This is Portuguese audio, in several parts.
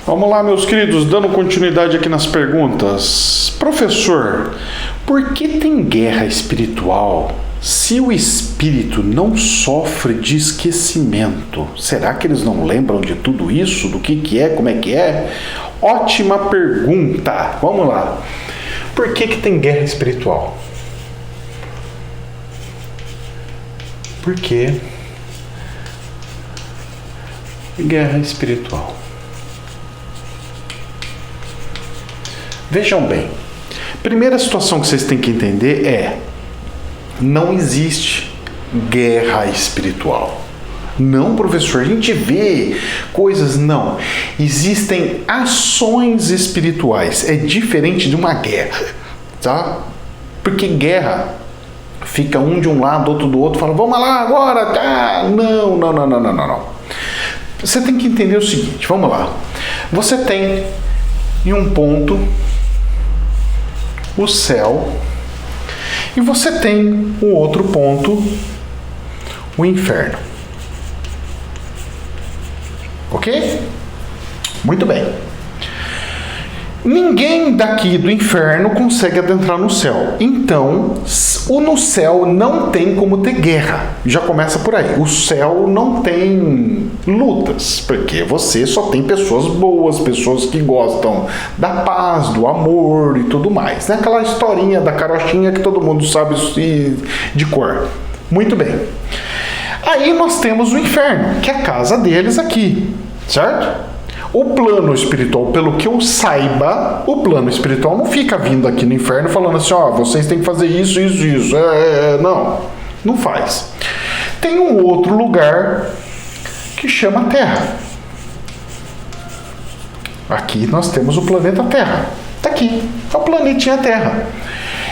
Vamos lá, meus queridos, dando continuidade aqui nas perguntas. Professor, por que tem guerra espiritual se o espírito não sofre de esquecimento? Será que eles não lembram de tudo isso? Do que é? Como é que é? Ótima pergunta. Vamos lá. Por que tem guerra espiritual? Por que guerra espiritual? Vejam bem, primeira situação que vocês têm que entender é: não existe guerra espiritual. Não, professor, a gente vê coisas, não. Existem ações espirituais. É diferente de uma guerra, tá? Porque guerra fica um de um lado, outro do outro, fala, vamos lá agora, tá? Não. Você tem que entender o seguinte, vamos lá. Você tem em um ponto o céu e você tem o outro ponto, o inferno. Ok? Muito bem. Ninguém daqui do inferno consegue adentrar no céu. Então, no céu não tem como ter guerra. Já começa por aí. O céu não tem lutas, porque você só tem pessoas boas, pessoas que gostam da paz, do amor e tudo mais. Né? Aquela historinha da carochinha que todo mundo sabe de cor. Muito bem. Aí nós temos o inferno, que é a casa deles aqui, certo? O plano espiritual, pelo que eu saiba, o plano espiritual não fica vindo aqui no inferno falando assim, ó, vocês têm que fazer isso. Não faz. Tem um outro lugar que chama Terra. Aqui nós temos o planeta Terra. Tá aqui, é o planetinha Terra.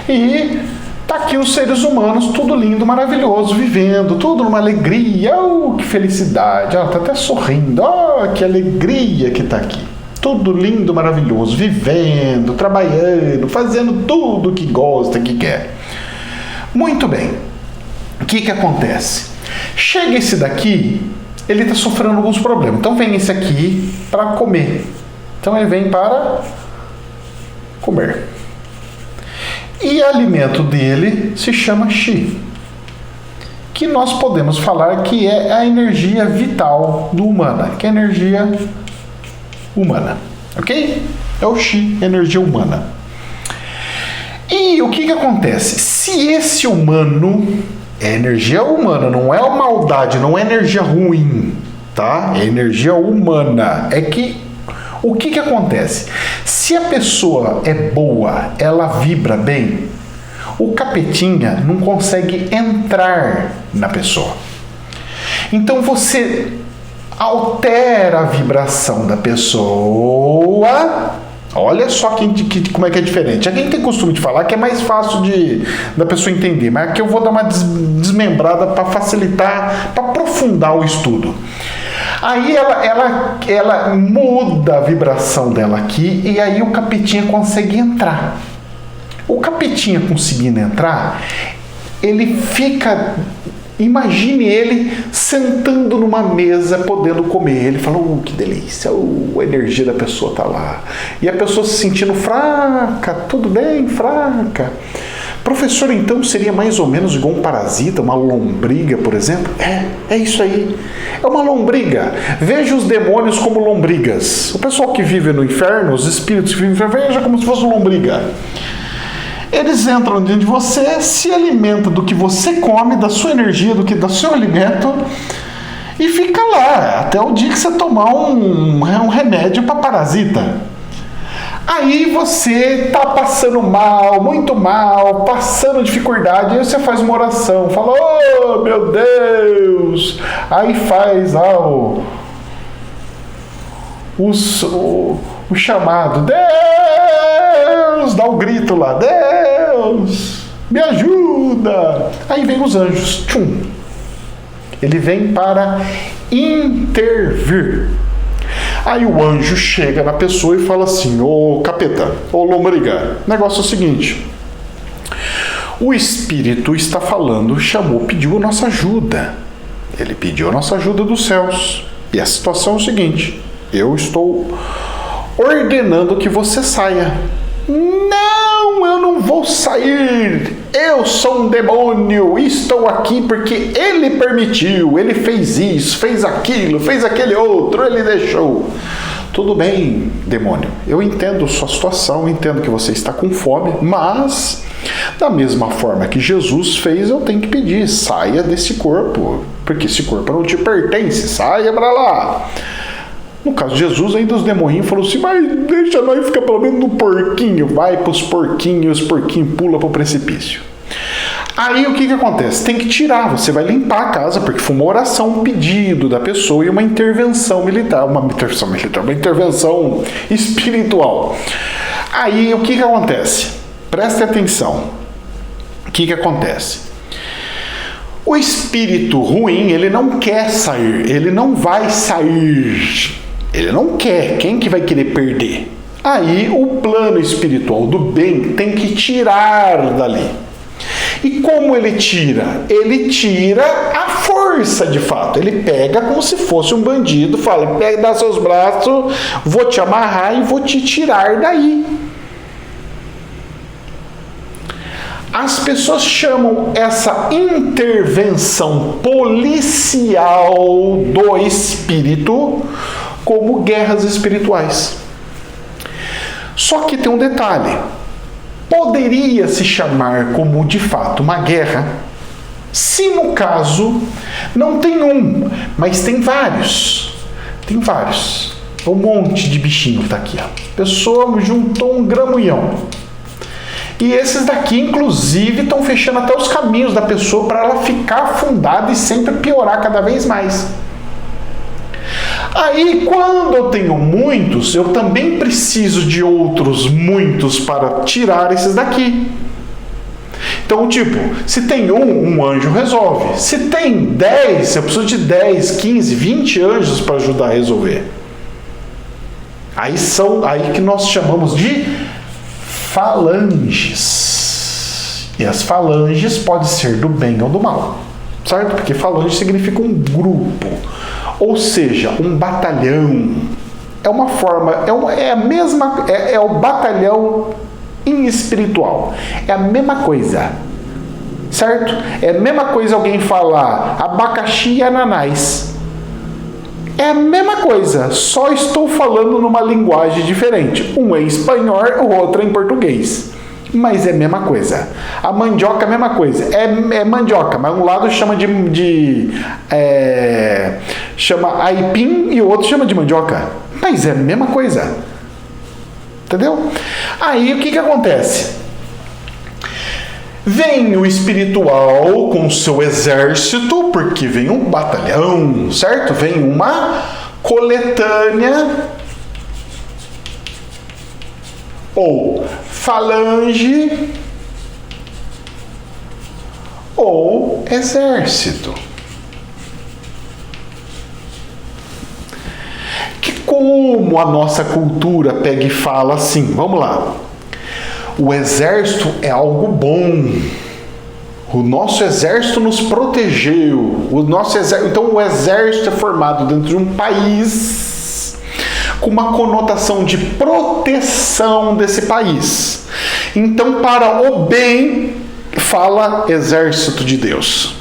E tá aqui os seres humanos, tudo lindo, maravilhoso, vivendo, tudo numa alegria, que felicidade, tá até sorrindo, que alegria que tá aqui. Tudo lindo, maravilhoso, vivendo, trabalhando, fazendo tudo que gosta, que quer. Muito bem. O que acontece? Chega esse daqui, ele tá sofrendo alguns problemas. Então vem esse aqui para comer. Então ele vem para comer. E o alimento dele se chama Chi, que nós podemos falar que é a energia vital do humano, que é a energia humana, ok? É o Chi, energia humana. E o que acontece? Se esse humano é energia humana, não é maldade, não é energia ruim, tá? É energia humana. É que o que acontece? Se a pessoa é boa, ela vibra bem, o capetinha não consegue entrar na pessoa. Então você altera a vibração da pessoa. Olha só como é que é diferente. Aqui a gente tem costume de falar que é mais fácil da pessoa entender, mas aqui eu vou dar uma desmembrada para facilitar, para aprofundar o estudo. Aí ela muda a vibração dela aqui e aí o capetinha consegue entrar. O capetinha conseguindo entrar, ele fica... Imagine ele sentando numa mesa, podendo comer. Ele fala, que delícia, a energia da pessoa tá lá. E a pessoa se sentindo fraca, tudo bem, fraca. Professor, então seria mais ou menos igual um parasita, uma lombriga, por exemplo? É isso aí. É uma lombriga. Veja os demônios como lombrigas. O pessoal que vive no inferno, os espíritos que vivem no inferno, veja como se fosse lombriga. Eles entram dentro de você, se alimentam do que você come, da sua energia, do seu alimento, e fica lá, até o dia que você tomar um remédio para parasita. Aí você tá passando mal, muito mal, passando dificuldade, aí você faz uma oração, fala, meu Deus! Aí faz o chamado, Deus! Dá o grito lá, Deus! Me ajuda! Aí vem os anjos, tchum! Ele vem para intervir. Aí o anjo chega na pessoa e fala assim, capeta, lombriga, o negócio é o seguinte, o espírito está falando, pediu a nossa ajuda. Ele pediu a nossa ajuda dos céus. E a situação é o seguinte, eu estou ordenando que você saia. Não, eu não vou sair. Eu sou um demônio. Estou aqui porque ele permitiu. Ele fez isso, fez aquilo, fez aquele outro. Ele deixou. Tudo bem, demônio. Eu entendo sua situação, entendo que você está com fome, mas da mesma forma que Jesus fez, eu tenho que pedir, saia desse corpo, porque esse corpo não te pertence, saia para lá. No caso de Jesus, ainda os demoninhos falaram assim, mas deixa nós ficar pelo menos no porquinho, vai para os porquinhos pula para o precipício. Aí o que acontece? Tem que tirar, você vai limpar a casa, porque foi uma oração, um pedido da pessoa e uma intervenção militar, uma intervenção espiritual. Aí o que acontece? Preste atenção. O que acontece? O espírito ruim, ele não quer sair, ele não vai sair, ele não quer. Quem que vai querer perder? Aí o plano espiritual do bem tem que tirar dali. E como ele tira? Ele tira a força de fato. Ele pega como se fosse um bandido, fala, pega, dá seus braços, vou te amarrar e vou te tirar daí. As pessoas chamam essa intervenção policial do espírito como guerras espirituais. Só que tem um detalhe. Poderia se chamar como de fato uma guerra, se no caso não tem um, mas tem vários. Tem vários. Um monte de bichinho tá aqui, ó. A pessoa juntou um gramulhão. E esses daqui, inclusive, estão fechando até os caminhos da pessoa para ela ficar afundada e sempre piorar cada vez mais. Aí, quando eu tenho muitos, eu também preciso de outros muitos para tirar esses daqui. Então, tipo, se tem um anjo resolve. Se tem 10, eu preciso de 10, 15, 20 anjos para ajudar a resolver. Aí que nós chamamos de falanges. E as falanges podem ser do bem ou do mal, certo? Porque falange significa um grupo, ou seja, um batalhão. É uma forma, é o batalhão em espiritual. É a mesma coisa, certo? É a mesma coisa alguém falar abacaxi e ananás. É a mesma coisa, só estou falando numa linguagem diferente. Um é em espanhol, o outro é em português. Mas é a mesma coisa. A mandioca é a mesma coisa. É mandioca, mas um lado chama chama aipim e o outro chama de mandioca. Mas é a mesma coisa. Entendeu? Aí o que acontece? Vem o espiritual com o seu exército, porque vem um batalhão, certo? Vem uma coletânea ou falange ou exército. Que como a nossa cultura pega e fala assim, vamos lá. O exército é algo bom. O nosso exército nos protegeu. Então o exército é formado dentro de um país com uma conotação de proteção desse país. Então, para o bem, fala exército de Deus.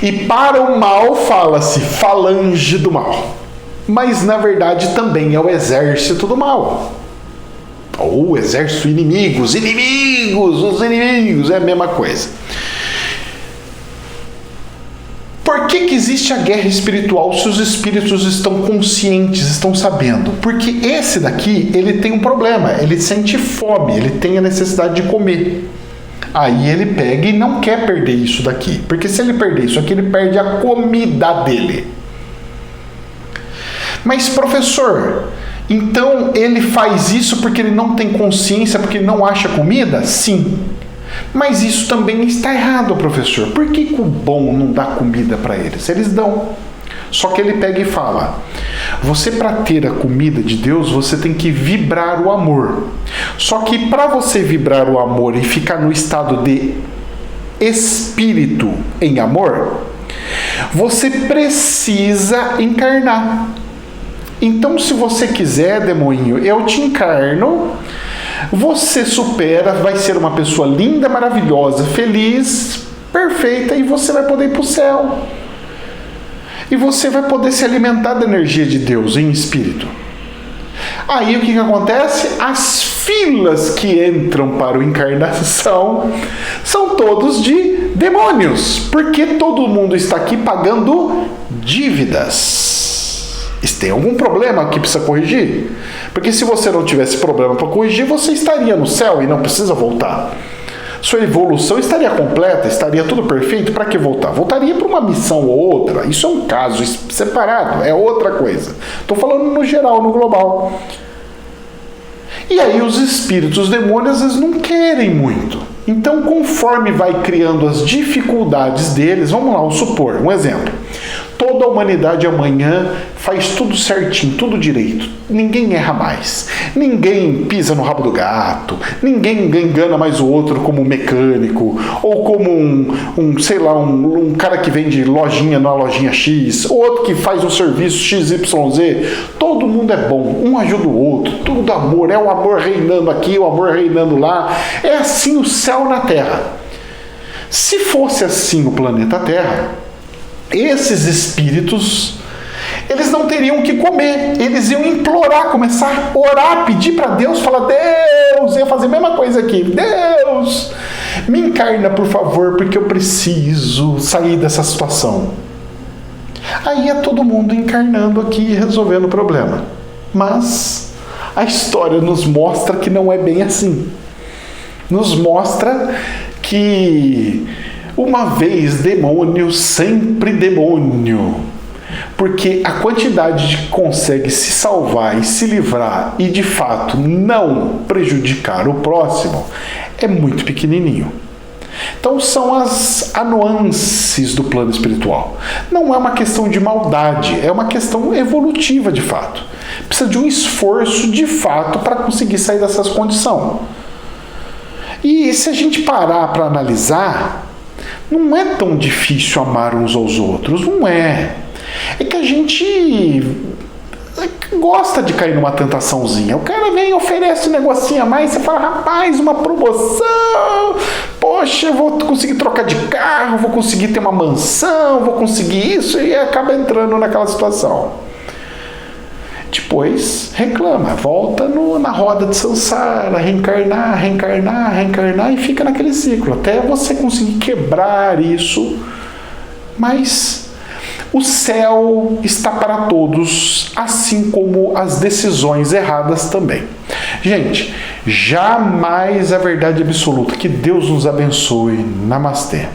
E para o mal, fala-se falange do mal. Mas, na verdade, também é o exército do mal. Ou exército os inimigos, é a mesma coisa. Por que existe a guerra espiritual se os espíritos estão conscientes, estão sabendo? Porque esse daqui, ele tem um problema, ele sente fome, ele tem a necessidade de comer. Aí ele pega e não quer perder isso daqui, porque se ele perder isso aqui, ele perde a comida dele. Mas, professor, então ele faz isso porque ele não tem consciência, porque ele não acha comida? Sim. Mas isso também está errado, professor. Por que o bom não dá comida para eles? Eles dão. Só que ele pega e fala: você, para ter a comida de Deus, você tem que vibrar o amor. Só que para você vibrar o amor e ficar no estado de espírito em amor, você precisa encarnar. Então, se você quiser, demoinho, eu te encarno, você supera, vai ser uma pessoa linda, maravilhosa, feliz, perfeita, e você vai poder ir para o céu. E você vai poder se alimentar da energia de Deus em espírito. Aí o que acontece? As filas que entram para a encarnação são todos de demônios, porque todo mundo está aqui pagando dívidas. Tem algum problema que precisa corrigir? Porque se você não tivesse problema para corrigir, você estaria no céu e não precisa voltar. Sua evolução estaria completa, estaria tudo perfeito, para que voltar? Voltaria para uma missão ou outra. Isso é um caso separado, é outra coisa. Estou falando no geral, no global. E aí os espíritos, os demônios, eles não querem muito. Então, conforme vai criando as dificuldades deles, vamos lá, vamos supor, um exemplo. Toda a humanidade amanhã faz tudo certinho, tudo direito. Ninguém erra mais. Ninguém pisa no rabo do gato. Ninguém engana mais o outro como mecânico. Ou como um cara que vende lojinha na lojinha X. Ou outro que faz um serviço XYZ. Todo mundo é bom. Um ajuda o outro. Tudo amor. É o amor reinando aqui, o amor reinando lá. É assim o céu na Terra. Se fosse assim no planeta Terra, esses espíritos, eles não teriam o que comer, eles iam implorar, começar a orar, pedir para Deus, falar: Deus, ia fazer a mesma coisa aqui, Deus, me encarna por favor, porque eu preciso sair dessa situação. Aí é todo mundo encarnando aqui e resolvendo o problema. Mas a história nos mostra que não é bem assim. Nos mostra que uma vez demônio, sempre demônio. Porque a quantidade de que consegue se salvar e se livrar e de fato não prejudicar o próximo é muito pequenininho. Então são as nuances do plano espiritual. Não é uma questão de maldade, é uma questão evolutiva de fato. Precisa de um esforço de fato para conseguir sair dessas condições. E se a gente parar para analisar, não é tão difícil amar uns aos outros, não é. É que a gente gosta de cair numa tentaçãozinha. O cara vem e oferece um negocinho a mais, você fala: rapaz, uma promoção, poxa, eu vou conseguir trocar de carro, vou conseguir ter uma mansão, vou conseguir isso, e acaba entrando naquela situação. Depois reclama, volta na roda de samsara, reencarnar, e fica naquele ciclo, até você conseguir quebrar isso. Mas o céu está para todos, assim como as decisões erradas também. Gente, jamais a verdade absoluta. Que Deus nos abençoe. Namastê.